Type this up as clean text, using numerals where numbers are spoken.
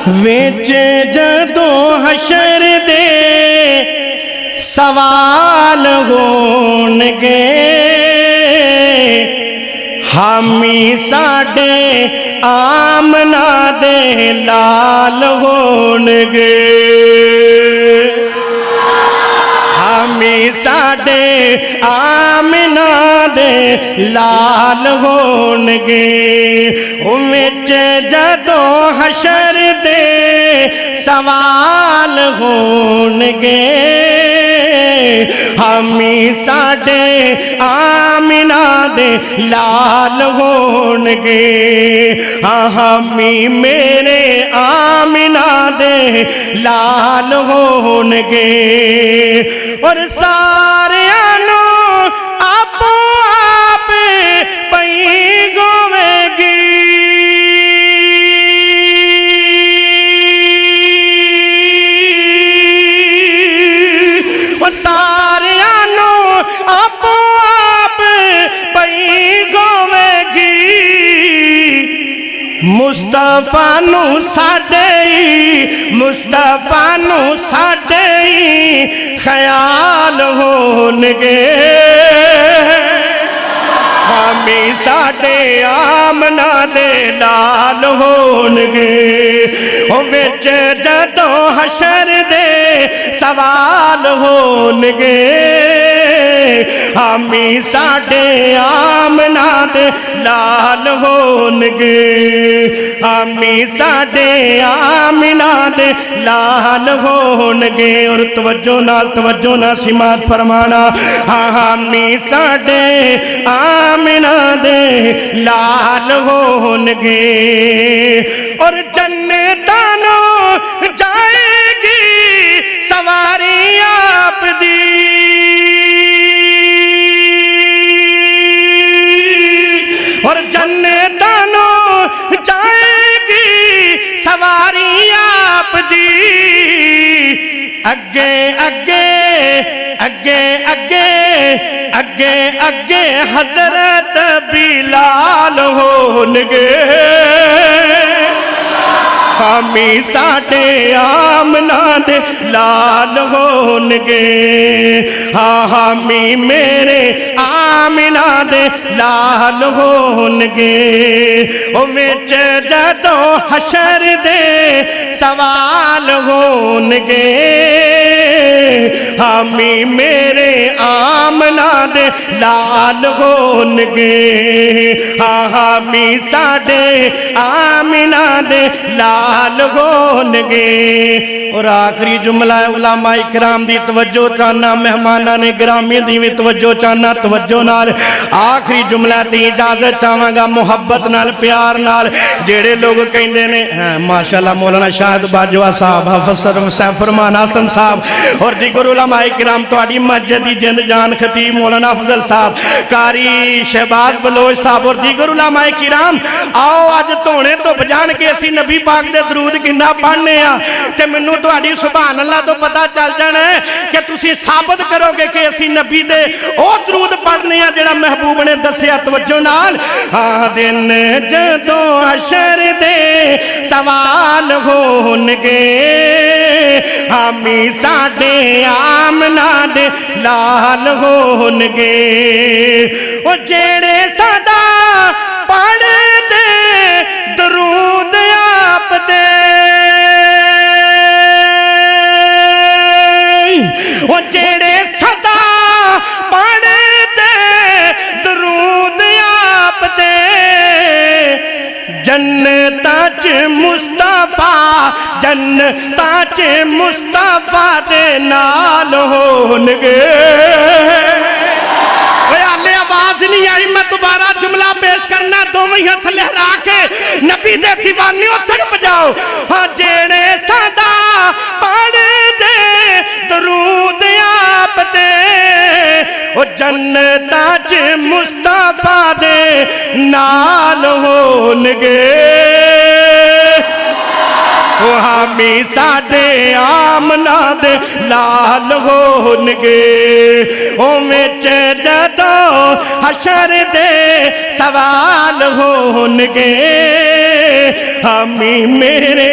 وچ جدوں حشر دے سوال ہون گے حامی ساڈے آمنہ دے لال ہون گے حامی ساڈے آمنہ دے لال ہون گے وچ جدوں حشر دے سوال ہون گے حامی ساڈے آمنہ دے لال ہون گے حامی میرے آمنہ دے لال ہون گے اور سارے آنو آپو آپ پئی گویں گی اور سارے آنو آپو آپ پئی گویں گی مصطفیٰ نو ساڈے خیال ہون گے حامی ساڈے آمنہ دے لال ہون گے وچ جدوں حشر دے سوال ہون گے حامی ساڈے آمنہ دے لال ہون گے حامی ساڈے آمنہ دے لال ہون گے اور توجہ نہ سماعت فرمانا حامی ساڈے آمنہ دے لال ہون گے اور جنتانو جائے گی سواری آپ دی اور جنتانو جائے گی سواری آپ دی اگے اگے اگے اگے اگے اگے حضرت بلال ہون گے حامی ساڈے آمنہ دے لال ہون گے حامی میرے آمنہ دے لال ہون گے وچ جدوں حشر دے سوال ہون گے حامی میرے آمنہ دے لال ہون گے حامی ساڈے آمنہ دے لال ہون گے اور آخری جملہ علماء اکرام دی توجہ چاہنا مہمانہ نے گرامی دی بھی توجہ چاہنا توجہ نال آخری جملہ تی اجازت چاہواں گا محبت نال پیار نال جیڑے لوگ کہندے نے ماشاءاللہ مولانا شاہد باجوہ صاحب حافظ فرمان حسن صاحب اور دیگر علماء اکرام تواڈی مسجد دی جند جان خطیب مولانا افضل صاحب قاری شہباز بلوچ صاحب اور دیگر علماء اکرام آؤ آج تونے تو بجان کے اسی نبی پاک دے درود کنا پڑھنے ہیں تے منو تواڈی سبحان اللہ تو پتہ چل جانا ہے کہ تسی ثابت کرو گے کہ اسی نبی دے او درود پڑھنے ہیں جڑا محبوب نے دسیا توجہ نال دن جدوں حشر دے سوال ہون گے حامی ساڈے آمنہ دے لال ہون گے او جیڑے ساڈا پڑھ دے درود آپ دے او جیڑے صدا پڑھ دے درود آپ دے جنتاں چ مصطفیٰ دے نال ہون گے آواز نہیں آئی میں دوبارہ جملہ پیش کرنا دوویں ہتھ لہرا کے نبی دے دیوانی اتھڑ بجاؤ جیڑے صدا پڑھ دے درود آپ دے او جنتاں چ مصطفیٰ دے نال ہون گے حامی ساڈے آمنہ دے لال ہون گے وچ جدوں حشر دے سوال ہون گے حامی میرے